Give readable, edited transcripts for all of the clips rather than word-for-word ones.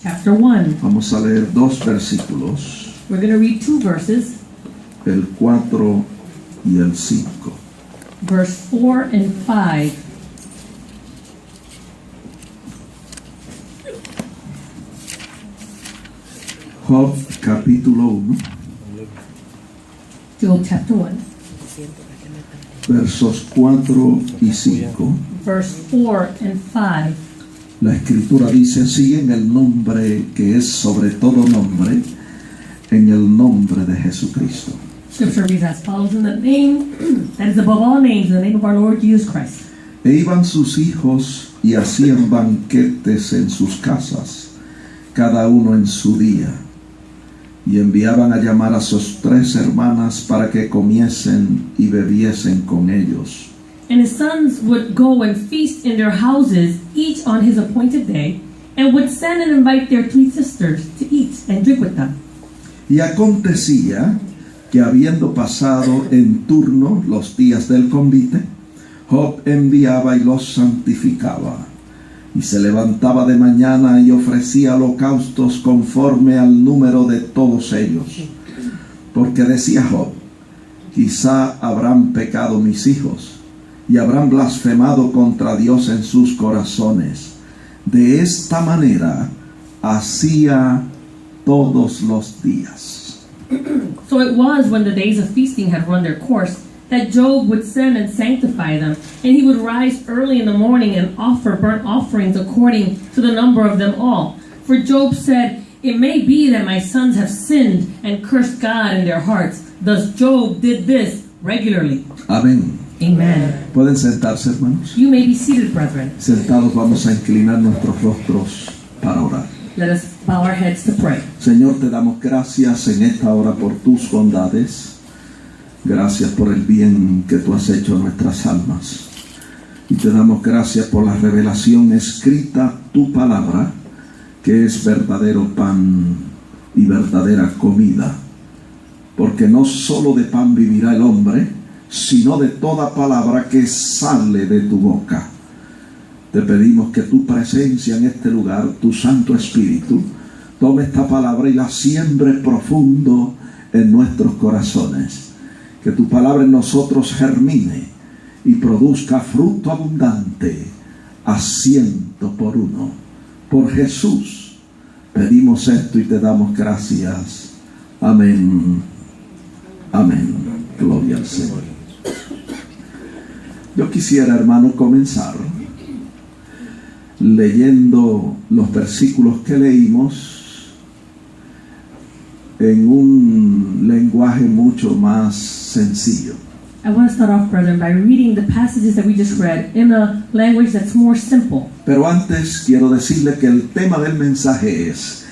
chapter 1. Vamos a leer 2 versículos, We're going to read 2 verses, el 4 y el 5. verse 4 and 5. Job capítulo 1, Job chapter 1, versos 4 y 5. verse 4 and 5. La escritura dice así: en el nombre que es sobre todo nombre, en el nombre de Jesucristo. Scripture reads as follows: in the name that is above all names, in the name of our Lord Jesus Christ. E iban sus hijos y hacían banquetes en sus casas, cada uno en su día, y enviaban a llamar a sus 3 hermanas para que comiesen y bebiesen con ellos. And his sons would go and feast in their houses, each on his appointed day, and would send and invite their 3 sisters to eat and drink with them. Y acontecía que habiendo pasado en turno los días del convite, Job enviaba y los santificaba, y se levantaba de mañana y ofrecía holocaustos conforme al número de todos ellos. Porque decía Job: quizá habrán pecado mis hijos, y habrán blasfemado contra Dios en sus corazones. De esta manera hacía todos los días. So it was, when the days of feasting had run their course, that Job would send and sanctify them, and he would rise early in the morning and offer burnt offerings according to the number of them all. For Job said, "It may be that my sons have sinned and cursed God in their hearts." Thus Job did this regularly. Amén. Amen. Pueden sentarse, hermanos. You may be seated, brethren. Sentados, vamos a inclinar nuestros rostros para orar. Let us bow our heads to pray. Señor, te damos gracias en esta hora por tus bondades. Gracias por el bien que tú has hecho a nuestras almas. Y te damos gracias por la revelación escrita, tu palabra, que es verdadero pan y verdadera comida. Porque no solo de pan vivirá el hombre, sino de toda palabra que sale de tu boca. Te pedimos que tu presencia en este lugar, tu Santo Espíritu, tome esta palabra y la siembre profundo en nuestros corazones. Que tu palabra en nosotros germine y produzca fruto abundante a 100%. Por Jesús pedimos esto y te damos gracias. Amén. Amén. Gloria al Señor. Yo quisiera, hermano, comenzar leyendo los versículos que leímos en un lenguaje mucho más sencillo. I want to start off, brethren, by reading the passages that we just read in a language that's more simple. Pero antes quiero decirle que el tema del mensaje es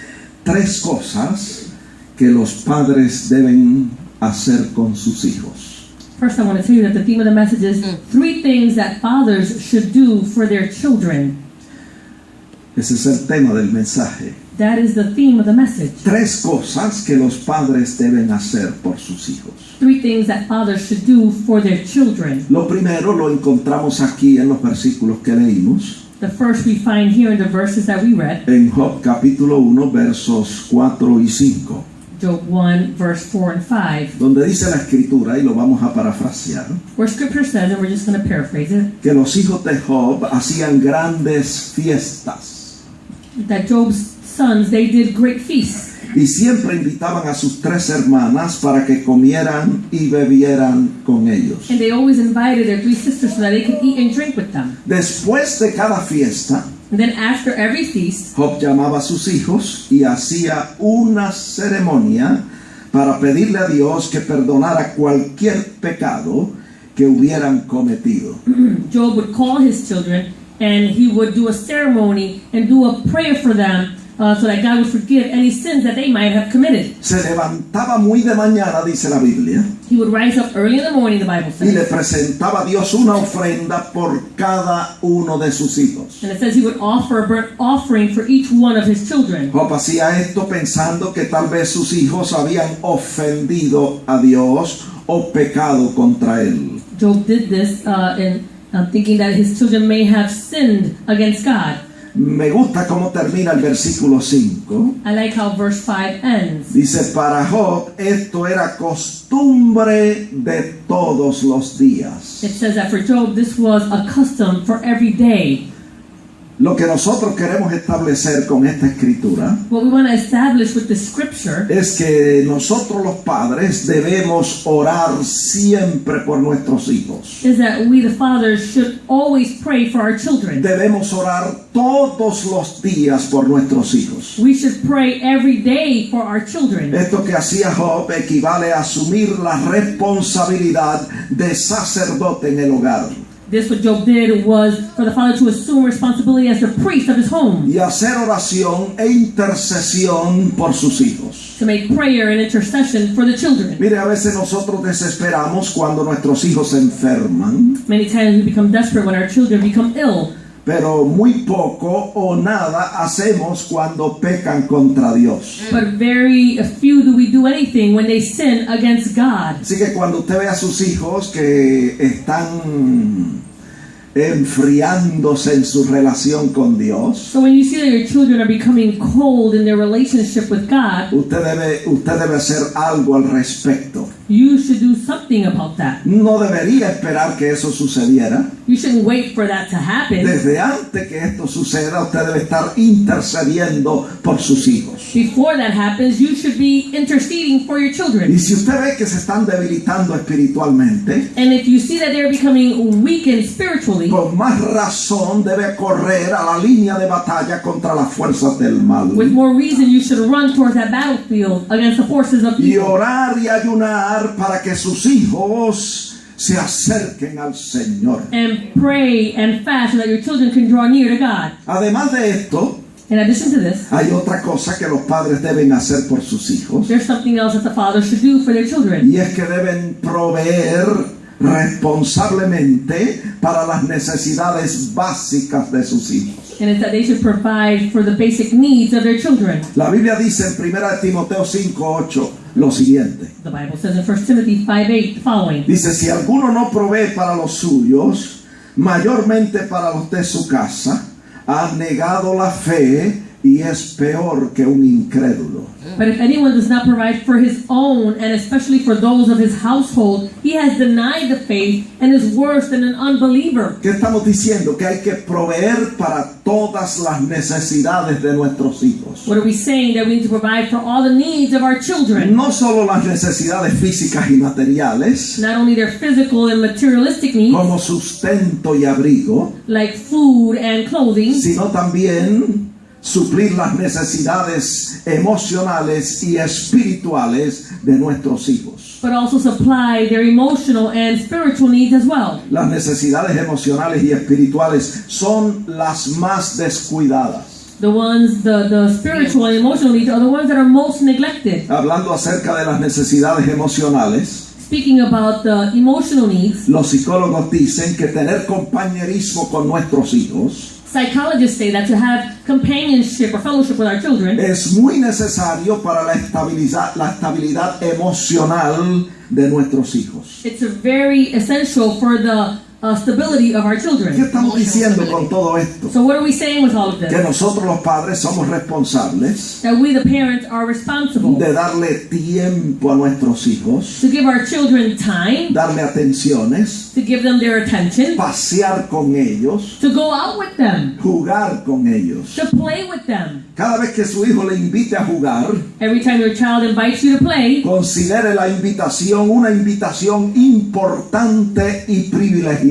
3 cosas que los padres deben hacer con sus hijos. First, I want to tell you that the theme of the message is 3 things that fathers should do for their children. Ese es el tema del mensaje. That is the theme of the message. 3 cosas que los padres deben hacer por sus hijos. 3 things that fathers should do for their children. Lo primero lo encontramos aquí en los versículos que leímos. The first we find here in the verses that we read. En Job capítulo 1 versos 4 y 5. Job 1 verse 4 and 5. Donde dice la escritura, y lo vamos a parafrasear, Where scripture says, and we're just going to paraphrase it, que los hijos de Job hacían grandes fiestas. that Job's sons, they did great feasts. Y siempre invitaban a sus 3 hermanas para que comieran y bebieran con ellos. And they always invited their 3 sisters so that they could eat and drink with them. Después de cada fiesta, And then after every feast, Job llamaba a sus hijos y hacía una ceremonia para pedirle a Dios que perdonara cualquier pecado que hubieran cometido. Job would call his children and he would do a ceremony and do a prayer for them so that God would forgive any sins that they might have committed. Se levantaba muy de mañana, dice la Biblia, He would rise up early in the morning, the Bible y le says. presentaba a Dios una ofrenda por cada uno de sus hijos. And it says he would offer a burnt offering for each one of his children. Job hacía esto pensando que tal vez sus hijos habían ofendido a Dios o pecado contra él. Job did this thinking that his children may have sinned against God. Me gusta cómo termina el versículo 5. I like how verse 5 ends. Dice, para Job esto era costumbre de todos los días. It says that for Job, this was a custom for every day. Lo que nosotros queremos establecer con esta escritura What we want to establish with the scripture es que nosotros los padres debemos orar siempre por nuestros hijos. is that we, the fathers, should always pray for our children. Debemos orar todos los días por nuestros hijos. We should pray every day for our children. Esto que hacía Job equivale a asumir la responsabilidad de sacerdote en el hogar This, what Job did, was for the father to assume responsibility as the priest of his home, y hacer oración e intercesión por sus hijos. to make prayer and intercession for the children. Mire, a veces nosotros desesperamos cuando nuestros hijos se enferman, Many times we become desperate when our children become ill, pero muy poco o nada hacemos cuando pecan contra Dios. but very few do we do anything when they sin against God. Así que cuando usted ve a sus hijos que están enfriándose en su relación con Dios, So when you see that your children are becoming cold in their relationship with God, usted debe hacer algo al respecto. you should do something about that. No debería esperar que eso sucediera. You shouldn't wait for that to happen. Desde antes que esto suceda, usted debe estar intercediendo por sus hijos. Before that happens, you should be interceding for your Y children. si usted ve que se están debilitando espiritualmente, And if you see that they're becoming weakened spiritually, con más razón debe correr a la línea de batalla contra las fuerzas del mal. with more reason you should run towards that battlefield against the forces of Y evil. orar y ayunar para que sus hijos se acerquen al Señor. And pray and fast so that your children can draw near to God. Además de esto, In addition to this, hay otra cosa que los padres deben hacer por sus hijos, there's something else that the fathers should do for their children. y es que deben proveer responsablemente para las necesidades básicas de sus hijos. And it's that they should provide for the basic needs of their children. La Biblia dice en 1 Timoteo 5:8 lo siguiente. The Bible says in 1 Timothy 5:8 the following. Dice, si alguno no provee para los suyos, mayormente para los de su casa, ha negado la fe y es peor que un incrédulo. But if anyone does not provide for his own, and especially for those of his household, he has denied the faith and is worse than an unbeliever. ¿Qué estamos diciendo? Que hay que proveer para todas las necesidades de nuestros hijos. What are we saying? That we need to provide for all the needs of our children. No solo las necesidades físicas y materiales, Not only their physical and materialistic needs, como sustento y abrigo, like food and clothing, sino también suplir las necesidades emocionales y espirituales de nuestros hijos. but also supply their emotional and spiritual needs as well. Las necesidades emocionales y espirituales son las más descuidadas. The spiritual and emotional needs are the ones that are most neglected. Hablando acerca de las necesidades emocionales, Speaking about the emotional needs, los psicólogos dicen que tener compañerismo con nuestros hijos psychologists say that to have companionship or fellowship with our children es muy necesario para la estabilidad emocional de nuestros hijos. it's very essential for the stability of our ¿Qué children. estamos diciendo con todo esto? So what are we saying with all of Que this? nosotros los padres somos responsables That we, the parents, are responsible de darle tiempo a nuestros hijos, to give our children time, darle atenciones, to give them their attention, pasear con ellos, to go out with them, jugar con ellos. to play with them. Cada vez que su hijo le invite a jugar, Every time your child invites you to play, considere la invitación una invitación importante y privilegiada,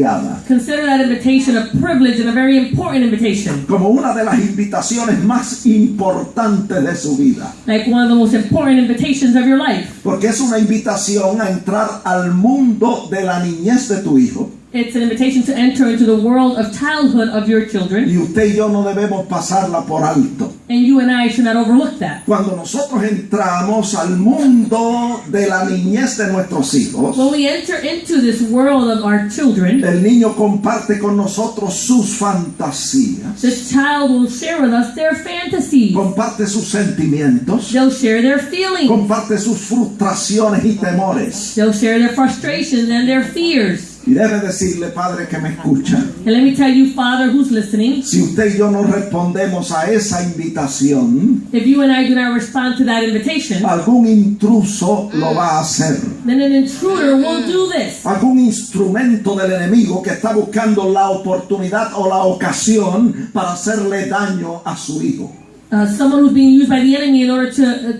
consider that invitation a privilege and a very important invitation. como una de las invitaciones más importantes de su vida, Like one of the most important invitations of your life. porque es una invitación a entrar al mundo de la niñez de tu hijo. It's an invitation to enter into the world of childhood of your children, Y usted y yo no debemos pasarla por alto. and you and I should not overlook that. Cuando nosotros entramos al mundo de la niñez de nuestros hijos, When we enter into this world of our children, el niño comparte con nosotros sus fantasías, the child will share with us their fantasies. comparte sus sentimientos, They'll share their feelings. comparte sus frustraciones y temores. They'll share their frustrations and their fears. Y debe decirle, Padre que me escucha, And let me tell you, Father, who's listening, si usted y yo no respondemos a esa invitación, if you and I do not respond to that invitation, algún intruso lo va a hacer. then an intruder will do this. Algún instrumento del enemigo que está buscando la oportunidad o la ocasión para hacerle daño a su hijo. Someone who's being used by the enemy in order to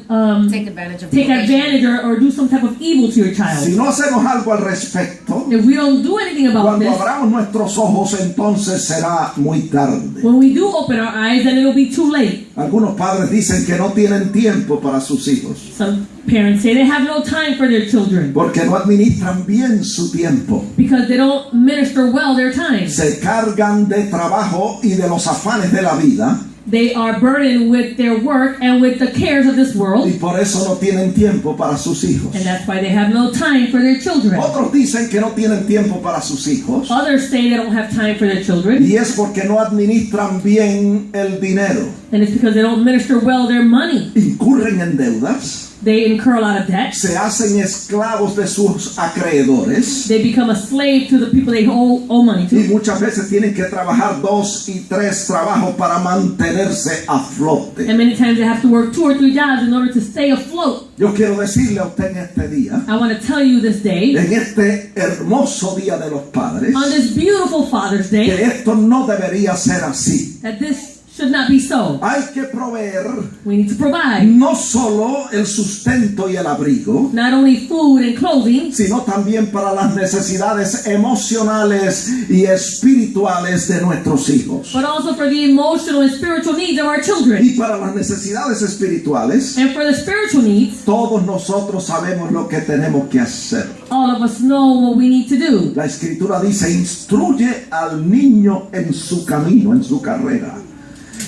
Take advantage of take probation. advantage or do some type of evil to your Si child. no hacemos algo al respecto, If we don't do anything about cuando this, abramos nuestros ojos, entonces será muy tarde. when we do open our eyes, then it'll be too late. Algunos padres dicen que no tienen tiempo para sus hijos Some parents say they have no time for their children porque no administran bien su tiempo. because they don't minister well their time. Se cargan de trabajo y de los afanes de la vida They are burdened with their work and with the cares of this y world, por eso no tienen tiempo para sus hijos. and that's why they have no time for their children. Otros dicen que no tienen tiempo para sus hijos Others say they don't have time for their children, y es porque no administran bien el dinero. and it's because they don't minister well their money. Incurren en deudas, They incur a lot of debt. se hacen esclavos de sus acreedores They become a slave to the people they owe money y to. muchas veces tienen que trabajar 2 y 3 trabajos para mantenerse a flote. And many times they have to work 2 or 3 jobs in order to stay afloat. Yo quiero decirle a usted en este día, I want to tell you this day, en este hermoso día de los padres, on this beautiful Father's Day, que esto no debería ser así. that this should not be so. Hay que proveer We need to provide no solo el sustento y el abrigo, not only food and clothing, sino también para las necesidades emocionales y espirituales de nuestros hijos. but also for the emotional and spiritual needs of our children. Y para las necesidades espirituales, And for the spiritual needs, todos nosotros sabemos lo que tenemos que hacer. all of us know what we need to do. La escritura dice, instruye al niño en su camino, en su carrera.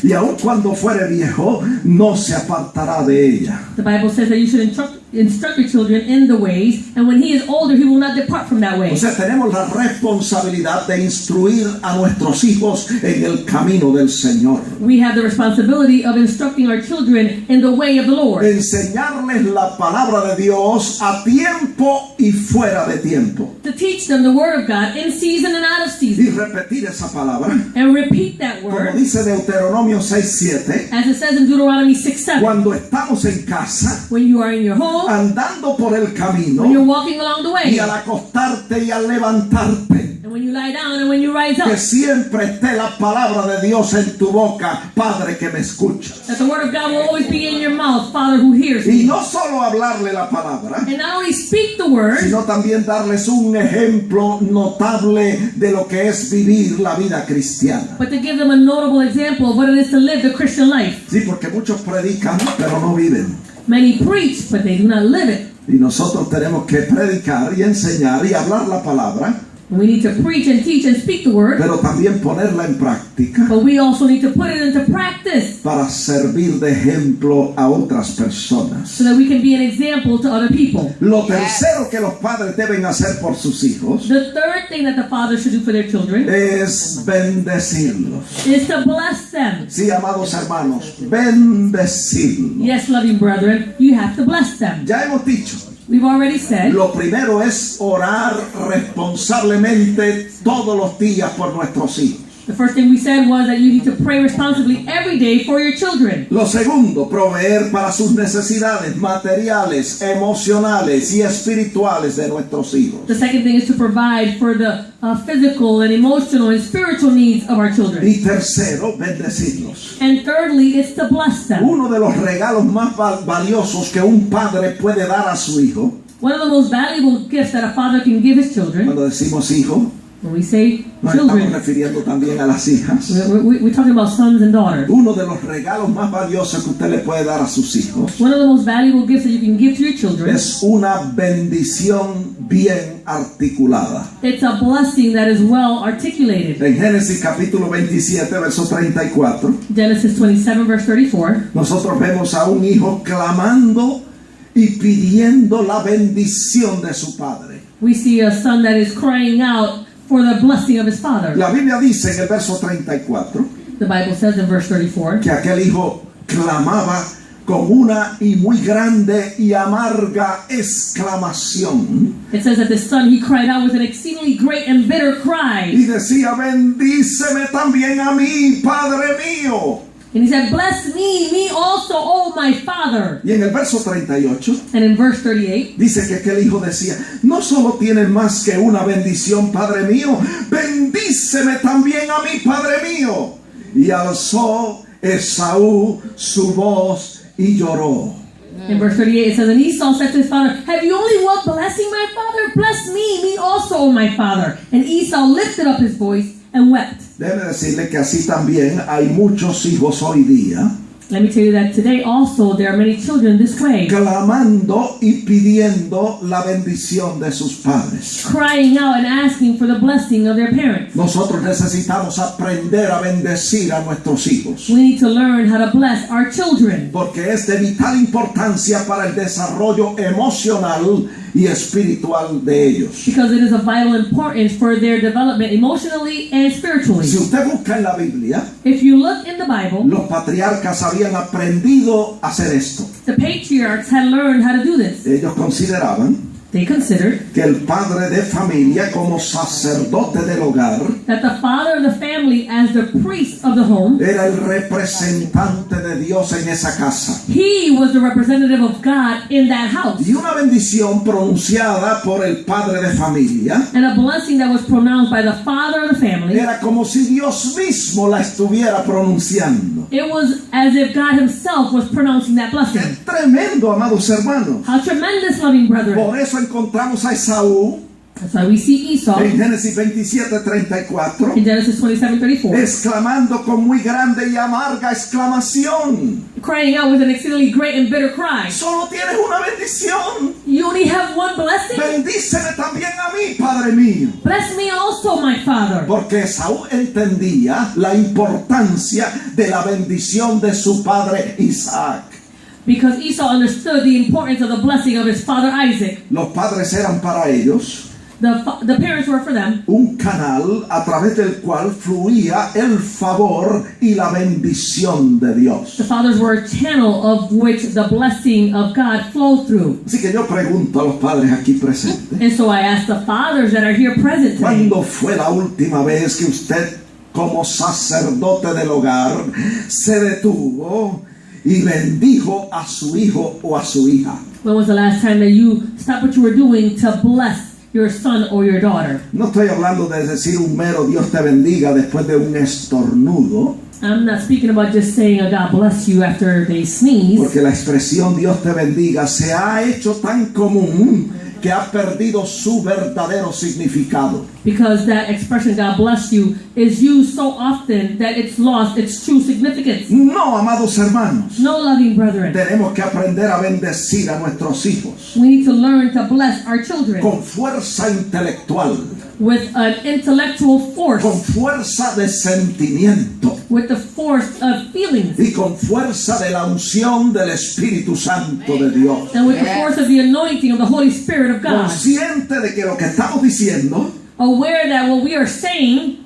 Y aun cuando fuere viejo, no se apartará de ella. The Bible says that you should instruct your children in the ways, and when he is older, he will not depart from that way. O sea, tenemos la responsabilidad de instruir a nuestros hijos en el camino del Señor. We have the responsibility of instructing our children in the way of the Lord. Enseñarles la palabra de Dios a tiempo y fuera de tiempo. To teach them the word of God in season and out of Y season. repetir esa palabra, And repeat that como word, dice Deuteronomio 6:7, as it says in Deuteronomy 6:7. cuando estamos en casa, When you are in your home, andando por el camino, when you're walking along the way, y al acostarte y al levantarte, and when you lie down and when you rise que up, siempre esté la palabra de Dios en tu boca, Padre que me escuchas. that the word of God will always be in your mouth, Father who hears Y me. no solo hablarle la palabra, And not only speak the word, sino también darles un ejemplo notable de lo que es vivir la vida cristiana. but to give them a notable example of what it is to live the Christian life. Sí, porque muchos predican, pero no viven. Many preach, but they do not live it. Y nosotros tenemos que predicar y enseñar y hablar la palabra, We need to preach and teach and speak the word, pero también ponerla en práctica but we also need to put it into practice para servir de ejemplo a otras personas. so that we can be an example to other people. Lo tercero que los padres deben hacer por sus hijos The third thing that the father should do for their children es bendecirlos. is to bless them. Sí, amados hermanos, bendecirlos. Yes, loving brethren, you have to bless them. Ya hemos dicho, We've already said lo primero es orar responsablemente todos los días por nuestros hijos. the first thing we said was that you need to pray responsibly every day for your children. Lo segundo, proveer para sus necesidades materiales, emocionales y espirituales de nuestros hijos. The second thing is to provide for the physical and emotional and spiritual needs of our children. Y tercero, bendecirlos. And thirdly, it's to bless them. Uno de los regalos más valiosos que un padre puede dar a su hijo, One of the most valuable gifts that a father can give his children, cuando decimos hijo, when we say nos estamos children, refiriendo también a las hijas. we're talking about sons and daughters. Uno de los regalos más valiosos que usted le puede dar a sus hijos One of the most valuable gifts that you can give to your children, es una bendición bien articulada. it's a blessing that is well articulated. En Génesis capítulo 27, verso 34, Genesis 27, verse 34. nosotros vemos a un hijo clamando y pidiendo la bendición de su padre. We see a son that is crying out for the blessing of his father. La Biblia dice en el verso 34 The Bible says in verse 34 que aquel hijo clamaba con una y muy grande y amarga exclamación. It says that the son, he cried out with an exceedingly great and bitter Y cry. decía, bendíceme también a mí, Padre mío. And he said, bless me also, oh my Father. Y en el verso 38 And in verse 38, dice que aquel hijo decía, no solo tienes más que una bendición, Padre mío, bendíceme también a mí, Padre mío. Y alzó Esaú su voz y lloró. in verse 38 it says, and Esau said to his father, have you only one blessing, my father? Bless me also, oh my father. And Esau lifted up his voice and wept. Déjeme decirle que así también hay muchos hijos hoy día Let me tell you that today also there are many children this way, clamando y pidiendo la bendición de sus padres. crying out and asking for the blessing of their parents. Nosotros necesitamos aprender a bendecir a nuestros hijos, We need to learn how to bless our children porque es de vital importancia para el desarrollo emocional y espiritual de ellos. because it is of vital importance for their development emotionally and spiritually. Si usted busca en la Biblia, If you look in the Bible, los patriarcas habían aprendido a hacer esto. the patriarchs had learned how to do this. Ellos consideraban They considered que el padre de familia, como sacerdote del hogar, that the father of the family, as the priest of the home, era el representante de Dios en esa casa. he was the representative of God in that house. Y una bendición pronunciada por el padre de familia And a blessing that was pronounced by the father of the family, era como si Dios mismo la estuviera pronunciando. it was as if God himself was pronouncing that blessing. ¡Qué tremendo, amados hermanos! How tremendous, loving brethren. Por eso encontramos a Esaú That's why we see Esau en Génesis 27:34 in Genesis 27:34 exclamando con muy grande y amarga exclamación: crying out with an exceedingly great and bitter cry. solo tienes una bendición, You only have one blessing? bendíceme también a mí, Padre mío. Bless me also, my father. Porque Esaú entendía la importancia de la bendición de su padre Isaac. Because Esau understood the importance of the blessing of his father Isaac. Los padres eran para ellos The parents were for them un canal a través del cual fluía el favor y la bendición de Dios. The fathers were a channel of which the blessing of God flowed through. Así que yo pregunto a los padres aquí presentes, And so I ask the fathers that are here present today, ¿cuándo fue la última vez que usted, como sacerdote del hogar, se detuvo y bendijo a su hijo o a su hija? when was the last time that you stopped what you were doing to bless your son or your daughter? No estoy hablando de decir un mero Dios te bendiga después de un estornudo, I'm not speaking about just saying a God bless you after they sneeze, porque la expresión Dios te bendiga se ha hecho tan común que ha perdido su verdadero significado. because that expression God bless you is used so often that it's lost its true significance. No, amados hermanos, No, loving brethren, tenemos que aprender a bendecir a nuestros hijos we need to learn to bless our children con fuerza intelectual, with an intellectual force, con fuerza de sentimiento with the force of feelings, y con fuerza de la unción del Espíritu Santo de Dios. and with the force of the anointing of the Holy Spirit of God, Consciente de que lo que estamos diciendo aware that what we are saying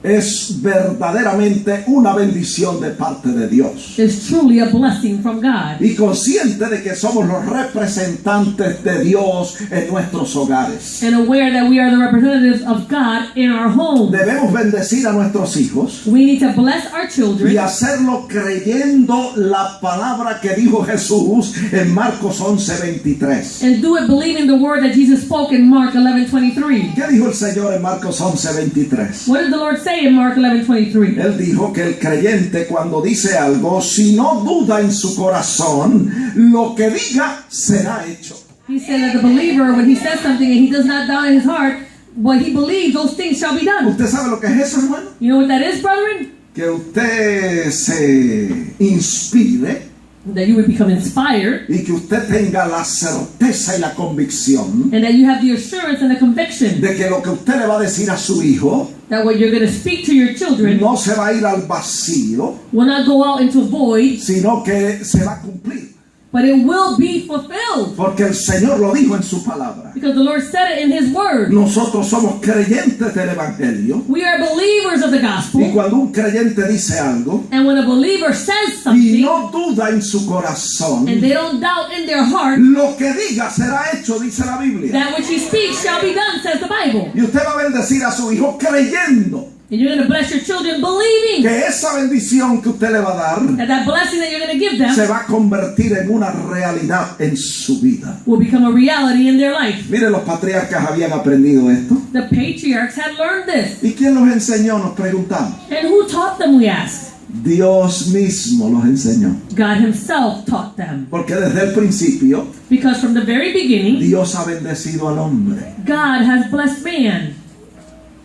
es verdaderamente una bendición de parte de Dios. is truly a blessing from God, Y consciente de que somos los representantes de Dios en nuestros hogares. and aware that we are the representatives of God in our home. Debemos bendecir a nuestros hijos We need to bless our y children hacerlo creyendo la palabra que dijo Jesús en Marcos 11:23. and do it believing the word that Jesus spoke in Mark 11:23. ¿Qué dijo el Señor en Marcos 11:23? What did the Lord say in Mark 11:23? Él dijo que el creyente, cuando dice algo, si no duda en su corazón, lo que diga será hecho. He said that the believer, when he says something and he does not doubt in his heart, what he believes, those things shall be done. ¿Usted sabe lo que es eso, hermano? You know what that is, brethren? Que usted se inspire That you would become inspired, y que usted tenga la certeza y la convicción and that you have the assurance and the conviction de que lo que usted le va a decir a su hijo that what you're going to speak to your children no se va a ir al vacío, will not go out into void, sino que se va a cumplir. but it will be fulfilled. Porque el Señor lo dijo en su palabra. Because the Lord said it in His Word. Nosotros somos creyentes del Evangelio. We are believers of the Y gospel. cuando un creyente dice algo And when a believer says y something, no duda en su corazón, and they don't doubt in their heart, lo que diga será hecho, dice la Biblia. that which he speaks shall be done, says the Bible. Y usted va a bendecir a su hijo creyendo And you're going to bless your children believing que esa bendición que usted le va a dar that blessing that you're going to give them se va a convertir en una realidad en su vida. will become a reality in their life. Mire, los patriarcas habían aprendido esto. The patriarchs had learned this. ¿Y quién los enseñó? Nos preguntamos. And who taught them, we ask? Dios mismo los enseñó. God Himself taught them. Porque desde el principio Because from the very beginning, Dios ha bendecido al hombre. God has blessed man.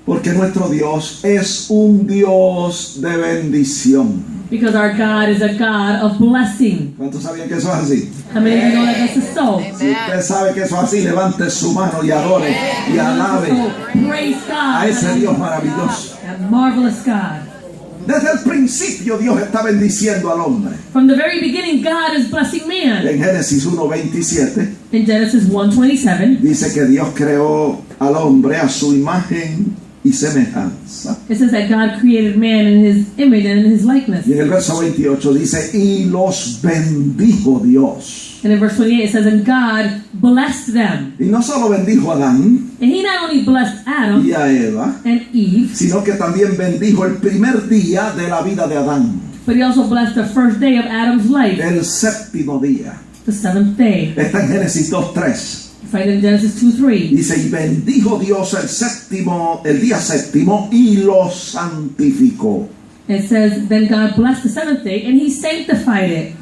Porque nuestro Dios es un Dios de bendición. Because our God is a God of blessing. ¿Cuántos sabían que eso es así? How many of you know that this is so? Si usted sabe que eso es así, levante su mano y adore y alabe So, praise a ese God. Dios maravilloso. That marvelous God. Desde el principio Dios está bendiciendo al hombre. From the very beginning, God is blessing man. En Génesis 1:27 In Genesis 1:27, dice que Dios creó al hombre a su imagen y semejanza. it says that God created man in His image and in His likeness. Y en el verso 28 dice, y los bendijo Dios. And in verse 28 it says, and God blessed them. Y no solo bendijo a Adán And He not only blessed Adam y a Eva, and Eve, sino que también bendijo el primer día de la vida de Adán, but He also blessed the first day of Adam's life, el séptimo día. the seventh day. Está en Génesis 2:3. You find it in Genesis 2:3. Dice, y bendijo Dios el día séptimo y lo santificó. It says, then God blessed the seventh day and He sanctified it.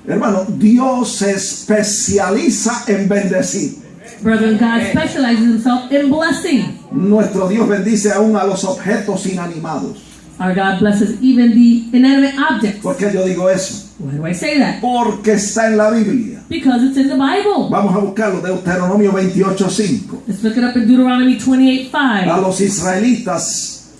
Hermano, Dios se especializa en bendecir. Brethren, God specializes Himself in blessing. Nuestro Dios bendice aún a los objetos inanimados. Our God blesses even the inanimate objects. ¿Por qué yo digo eso? Why do I say that? Porque está en la Biblia. Because it's in the Bible. Vamos a buscarlo, Deuteronomio 28:5. Let's look it up in Deuteronomy 28:5. A los israelitas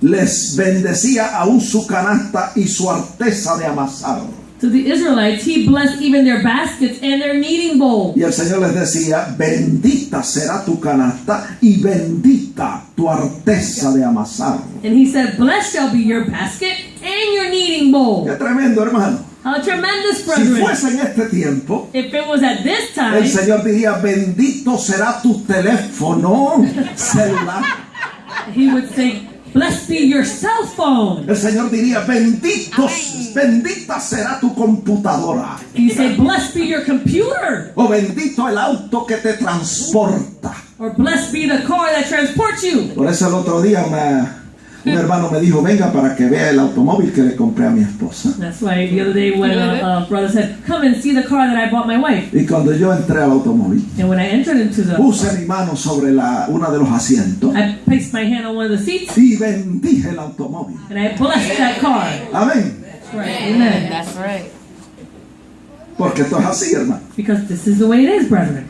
les bendecía aún su canasta y su arteza de amasar. To the Israelites, He blessed even their baskets and their kneading bowl. Y el Señor les decía, bendita será tu canasta y bendita tu arteza de amasar. And He said, blessed shall be your basket and your kneading bowl. Qué tremendo, hermano. How tremendous, Si brethren. fuese en este tiempo, If it was at this el time, Señor diría, bendito será tu teléfono celular. He would say, blessed be your cell phone. El Señor diría, bendita será tu computadora. He'd say, blessed be your computer. O bendito el auto que te transporta. Or blessed be the car that transports you. Por eso el otro día un hermano me dijo, venga para que vea el automóvil que le compré a mi esposa. That's why the other day when a brother said, come and see the car that I bought my wife. Y cuando yo entré al automóvil, And when I entered into the puse mi mano sobre uno de los asientos I placed my hand on one of the seats y bendije el automóvil. and I blessed that car. Amén. That's right. Amen. That's right. Porque esto es así, hermano. Because this is the way it is, brethren.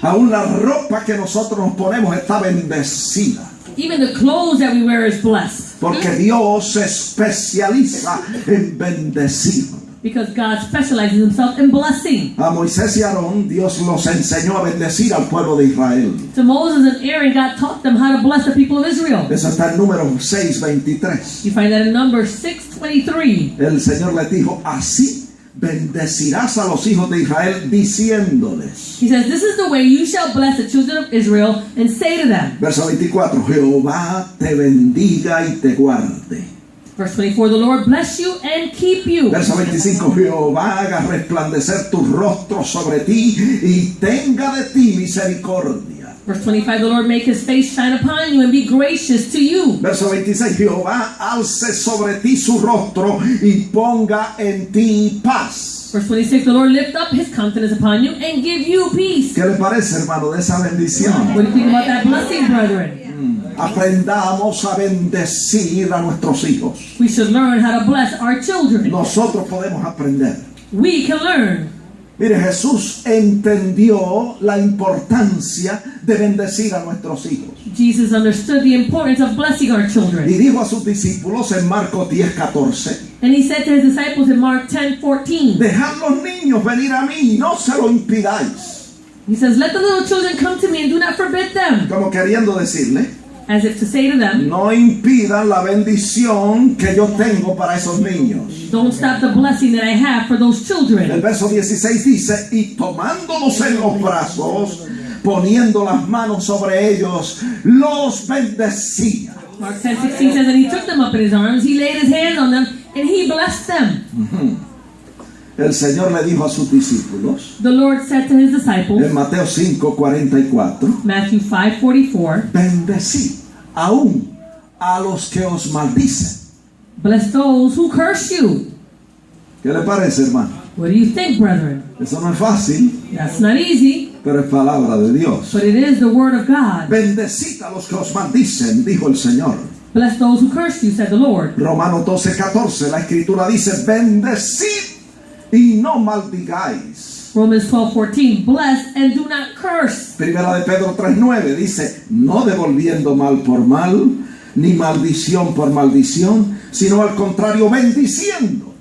Aún la ropa que nosotros nos ponemos está bendecida. Even the clothes that we wear is blessed. Porque Dios se especializa en bendecir. Because God specializes Himself in blessing. A Moisés y Aarón, Dios los enseñó a bendecir al pueblo de Israel. To Moses and Aaron, God taught them how to bless the people of Israel. Eso está en Números 6:23. You find that in Numbers 6:23. El Señor les dijo, así bendecirás a los hijos de Israel diciéndoles. He says, this is the way you shall bless the children of Israel and say to them. Verso 24, Jehová te bendiga y te guarde. Verse 24, the Lord bless you and keep you. Verso 25, Jehová haga resplandecer tu rostro sobre ti y tenga de ti misericordia. Verse 25, the Lord make His face shine upon you and be gracious to you. Verso 26, Jehová alce sobre ti su rostro y ponga en ti paz. Verse 26, the Lord lift up His countenance upon you and give you peace. ¿Qué le parece, hermano, de esa bendición? What do you think about that blessing, brethren? Aprendamos a bendecir a nuestros hijos. We should learn how to bless our children. Nosotros podemos aprender. We can learn. Mire, Jesús entendió la importancia de bendecir a nuestros hijos. Jesus understood the importance of blessing our Y children. dijo a sus discípulos en Marcos 10:14, And he said to his disciples in Mark 10:14, dejad los niños venir a mí, no se lo impidáis. he says, let the little children come to me and do not forbid them. Como queriendo decirle, As if to say to them, no impidan la bendición que yo tengo para esos niños. don't stop the blessing that I have for those El children. verso 16 dice, y tomándolos en los brazos, poniendo las manos sobre ellos, los bendecía. Mark 10:16 says, and he took them up in his arms, he laid his hand on them, and he blessed them. El Señor le dijo a sus discípulos, The Lord said to his en disciples, Mateo 5:44, Matthew 5:44, bendecid aún a los que os maldicen. bless those who curse you. ¿Qué le parece, hermano? What do you think, brethren? Eso no es fácil, That's not easy, pero es palabra de Dios. but it is the word of God. Bendecid a los que os maldicen, dijo el Señor. Bless those who curse you, said the Lord. Romanos 12:14, la escritura dice, bendecid y no maldigáis. Romans 12:14, bless and do not curse. Primera de Pedro 3:9 dice, no devolviendo mal por mal, ni maldición por maldición, sino al contrario, bendiciendo,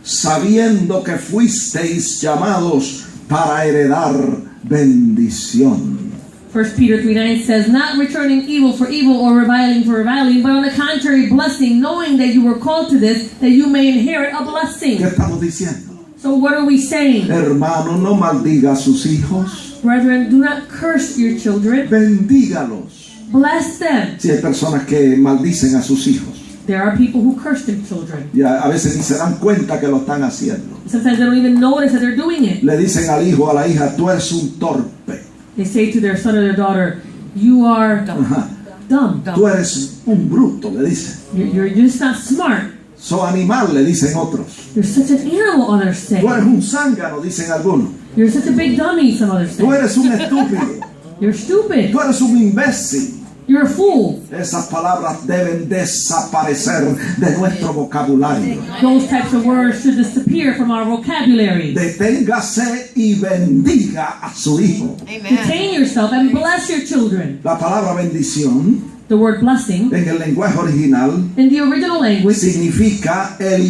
sabiendo que fuisteis llamados para heredar bendición. 1 Peter 3:9 says, not returning evil for evil or reviling for reviling, but on the contrary, blessing, knowing that you were called to this, that you may inherit a ¿Qué blessing. estamos diciendo? So what are we saying? Hermano, no maldiga a sus hijos, Brethren, do not curse your children. bendígalos. Bless them. Si hay personas que maldicen a sus hijos, There are people who curse their children. y a veces ni se dan cuenta que lo están haciendo. Sometimes they don't even notice that they're doing it. Le dicen al hijo, a la hija, tú eres un torpe, They say to their son or their daughter, you are ajá, dumb. tú eres un bruto, le dicen. You're just not smart. So animal, le dicen otros. You're such an animal, others say. Tú eres un zángano, dicen algunos. You're such a big dummy, some others Tú say. eres un estúpido. You're stupid. Tú eres un imbécil. You're a fool. Esas palabras deben desaparecer de nuestro vocabulario. Those types of words should disappear from our vocabulary. Deténgase y bendiga a su hijo. Detain yourself and bless your children. La palabra bendición The word blessing, en el lenguaje original in the original language, significa el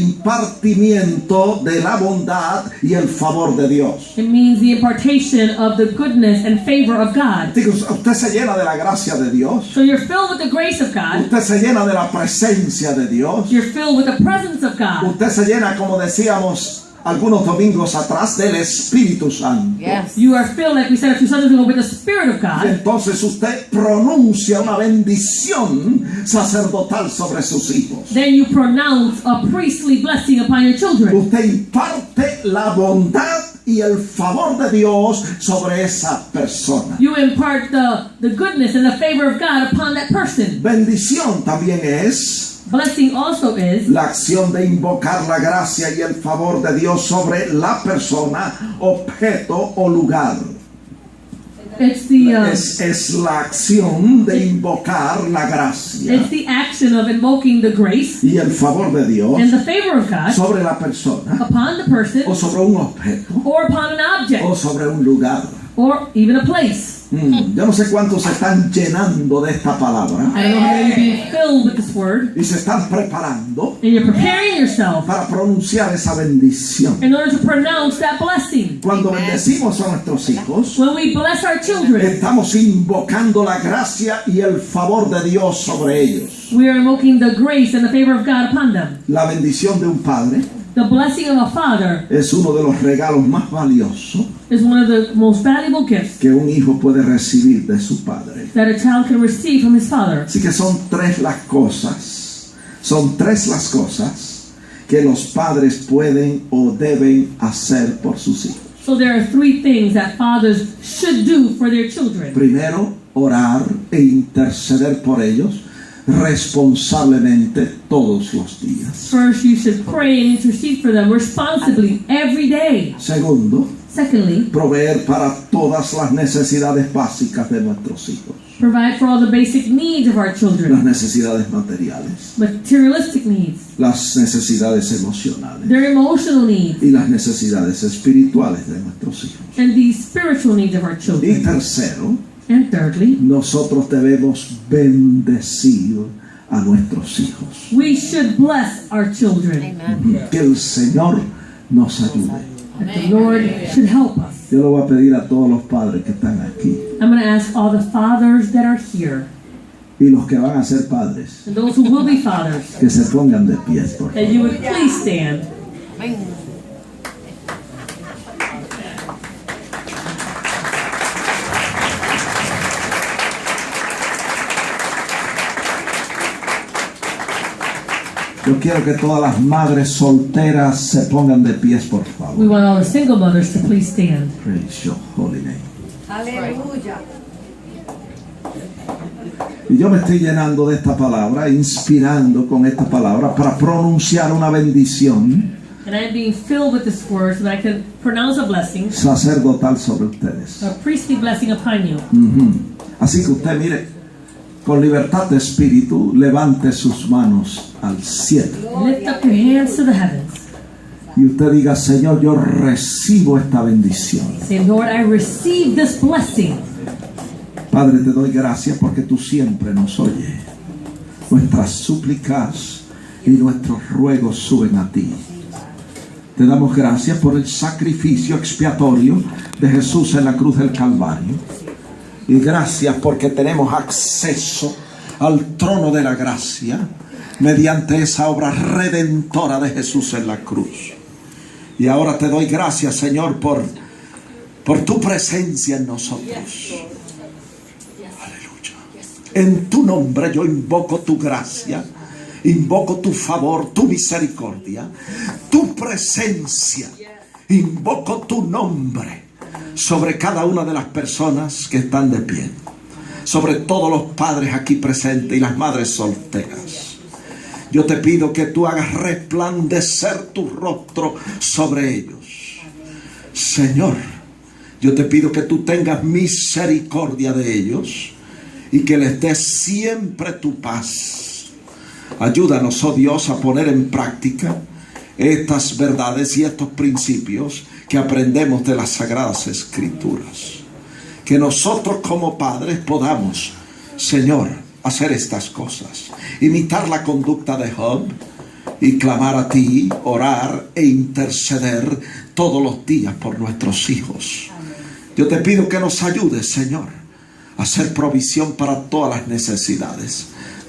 impartimiento de la bondad y el favor de Dios. it means the impartation of the goodness and favor of God. Digo, usted se llena de la gracia de Dios. So you're filled with the grace of God. Usted se llena de la presencia de Dios. You're filled with the presence of God. Usted se llena, como decíamos algunos domingos atrás, del Espíritu Santo. Yes. You are filled, like we said a few Sundays ago, with the Spirit of Y God. entonces usted pronuncia una bendición sacerdotal sobre sus hijos. Then you pronounce a priestly blessing upon your children. Usted imparte la bondad y el favor de Dios sobre esa persona. You impart the goodness and the favor of God upon that person. Bendición también es Blessing also is la acción de invocar la gracia y el favor de Dios sobre la persona, objeto o lugar. it's the Es la acción de invocar la gracia it's the action of invoking the grace y el favor de Dios and the favor of God sobre la persona upon the person o sobre un objeto or upon an object o sobre un lugar. or even a place. Yo no sé cuántos se están llenando de esta palabra I don't know how many of you being filled with this word y se están preparando and you're preparing yourself para pronunciar esa bendición. in order to pronounce that blessing. Cuando bendecimos a nuestros hijos, When we bless our children, estamos invocando la gracia y el favor de Dios sobre ellos. we are invoking the grace and the favor of God upon them. La bendición de un padre The blessing of a father es uno de los regalos más valiosos is one of the most valuable gifts que un hijo puede recibir de su padre. that a child can receive from his father. Así que son tres las cosas que los padres pueden o deben hacer por sus hijos. So there are three things that fathers should do for their children. Primero, orar e interceder por ellos responsablemente todos los días. First, you should pray and intercede for them responsibly every day. Segundo, Secondly, proveer para todas las necesidades básicas de nuestros hijos. Provide for all the basic needs of our las children. necesidades materiales, Materialistic needs. las necesidades emocionales Their emotional needs. y las necesidades espirituales de nuestros hijos. And the spiritual needs of our Y children. tercero, And thirdly, nosotros debemos bendecir a nuestros hijos. we should bless our children. Que el Señor nos ayude. That the Lord should help us. Yo le voy a pedir a todos los padres que están aquí I'm going to ask all the fathers that are here y los que van a ser padres and those who will be fathers que se pongan de pies, por that favor. you would please stand. Yo quiero que todas las madres solteras se pongan de pies, por We favor. want all the single mothers to please stand. Praise your holy name. Aleluya. Y yo me estoy llenando de esta palabra, inspirando con esta palabra para pronunciar una bendición And I'm being filled with this word so that I can pronounce a blessing, sacerdotal sobre ustedes. a priestly blessing upon you. Así que usted mire, con libertad de espíritu, levante sus manos al cielo. Lift up your hands to the heavens. Y usted diga, Señor, yo recibo esta bendición. Say, Lord, I receive this blessing. Padre, te doy gracias porque tú siempre nos oyes. Nuestras súplicas y nuestros ruegos suben a ti. Te damos gracias por el sacrificio expiatorio de Jesús en la cruz del Calvario. Y gracias porque tenemos acceso al trono de la gracia mediante esa obra redentora de Jesús en la cruz. Y ahora te doy gracias, Señor, por tu presencia en nosotros. En tu nombre yo invoco tu gracia, invoco tu favor, tu misericordia, tu presencia, invoco tu nombre sobre cada una de las personas que están de pie, sobre todos los padres aquí presentes y las madres solteras. Yo te pido que tú hagas resplandecer tu rostro sobre ellos. Señor, yo te pido que tú tengas misericordia de ellos y que les des siempre tu paz. Ayúdanos, oh Dios, a poner en práctica estas verdades y estos principios que aprendemos de las Sagradas Escrituras. Que nosotros como padres podamos, Señor, hacer estas cosas. Imitar la conducta de Job y clamar a ti, orar e interceder todos los días por nuestros hijos. Yo te pido que nos ayudes, Señor, a hacer provisión para todas las necesidades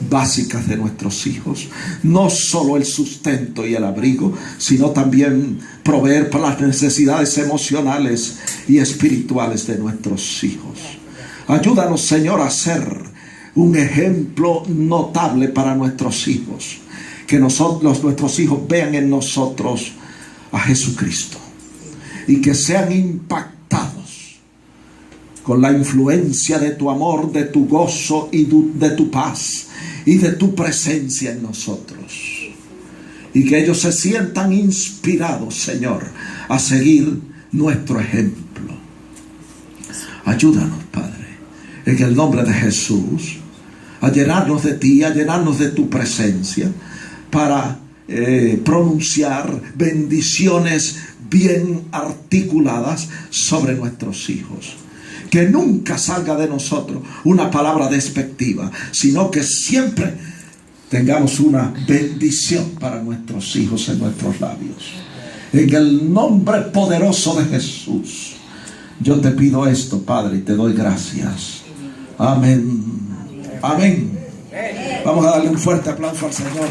básicas de nuestros hijos. No solo el sustento y el abrigo, sino también proveer para las necesidades emocionales y espirituales de nuestros hijos. Ayúdanos, Señor, a ser un ejemplo notable para nuestros hijos. Que nuestros hijos vean en nosotros a Jesucristo y que sean impactados con la influencia de tu amor, de tu gozo y de tu paz y de tu presencia en nosotros. Y que ellos se sientan inspirados, Señor, a seguir nuestro ejemplo. Ayúdanos, Padre, en el nombre de Jesús, a llenarnos de ti, a llenarnos de tu presencia, para pronunciar bendiciones bien articuladas sobre nuestros hijos. Que nunca salga de nosotros una palabra despectiva, sino que siempre tengamos una bendición para nuestros hijos en nuestros labios. En el nombre poderoso de Jesús, yo te pido esto, Padre, y te doy gracias. Amén. Amén. Vamos a darle un fuerte aplauso al Señor.